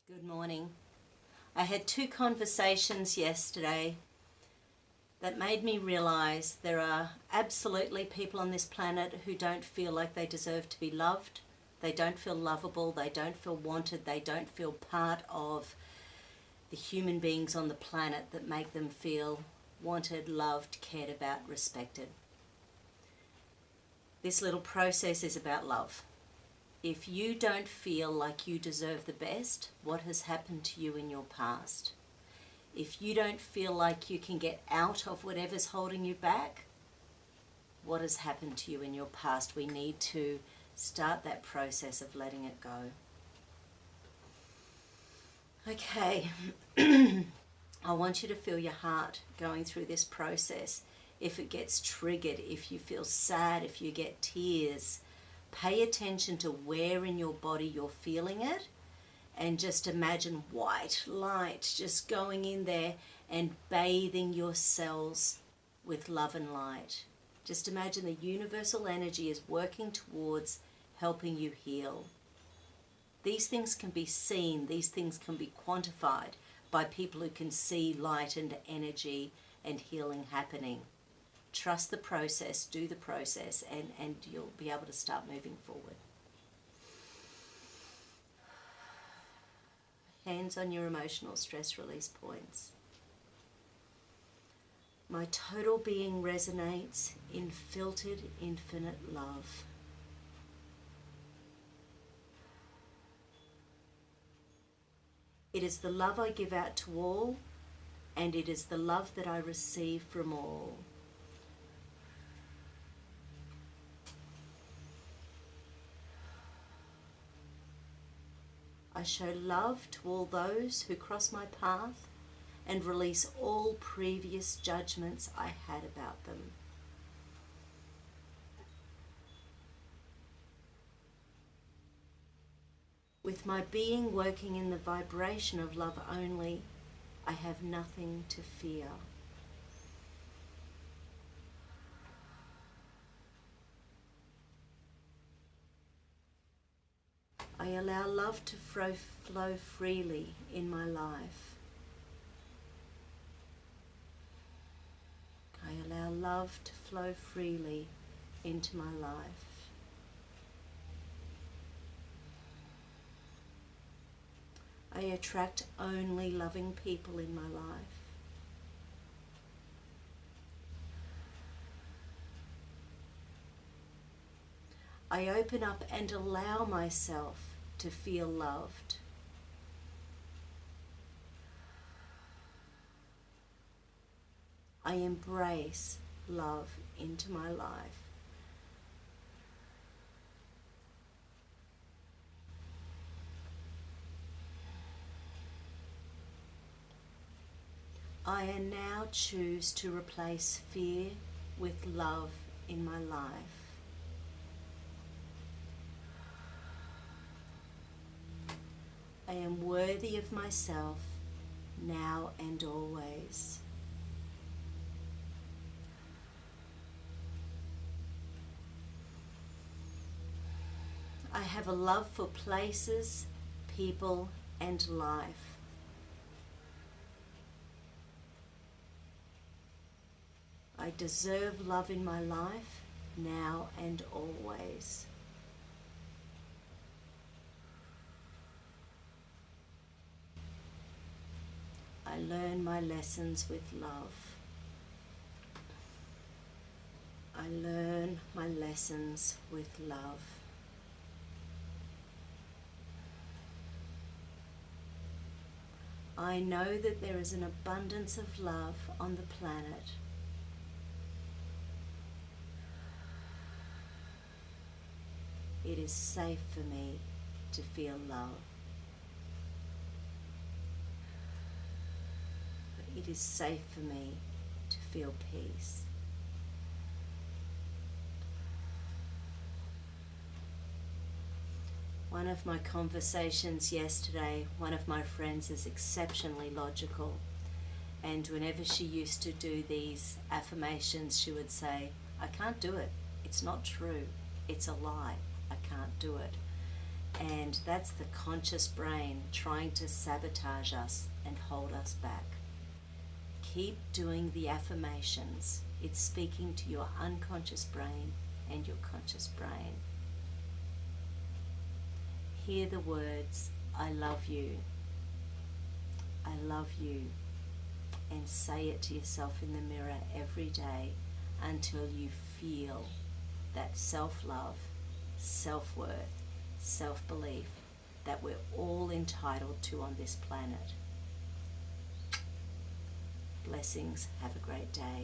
Good morning. I had two conversations yesterday that made me realize there are absolutely people on this planet who don't feel like they deserve to be loved. They don't feel lovable. They don't feel wanted. They don't feel part of the human beings on the planet that make them feel wanted, loved, cared about, respected. This little process is about love. If you don't feel like you deserve the best, what has happened to you in your past? If you don't feel like you can get out of whatever's holding you back, what has happened to you in your past? We need to start that process of letting it go. Okay, I want you to feel your heart going through this process. If it gets triggered, if you feel sad, if you get tears, pay attention to where in your body you're feeling it, and just imagine white light just going in there and bathing your cells with love and light. Just imagine the universal energy is working towards helping you heal. These things can be seen, these things can be quantified by people who can see light and energy and healing happening. Trust the process, do the process, and you'll be able to start moving forward. Hands on your emotional stress release points. My total being resonates in filtered infinite love. It is the love I give out to all, and it is the love that I receive from all. I show love to all those who cross my path and release all previous judgments I had about them. With my being working in the vibration of love only, I have nothing to fear. I allow love to flow freely in my life. I allow love to flow freely into my life. I attract only loving people in my life. I open up and allow myself to feel loved. I embrace love into my life. I now choose to replace fear with love in my life. I am worthy of myself now and always. I have a love for places, people, and life. I deserve love in my life now and always. I learn my lessons with love. I learn my lessons with love. I know that there is an abundance of love on the planet. It is safe for me to feel love. It is safe for me to feel peace. One of my conversations yesterday, one of my friends is exceptionally logical, and whenever she used to do these affirmations, she would say, I can't do it. It's not true. It's a lie. I can't do it. And that's the conscious brain trying to sabotage us and hold us back. Keep doing the affirmations. It's speaking to your unconscious brain and your conscious brain. Hear the words, I love you. I love you. And say it to yourself in the mirror every day until you feel that self-love, self-worth, self-belief that we're all entitled to on this planet. Blessings. Have a great day.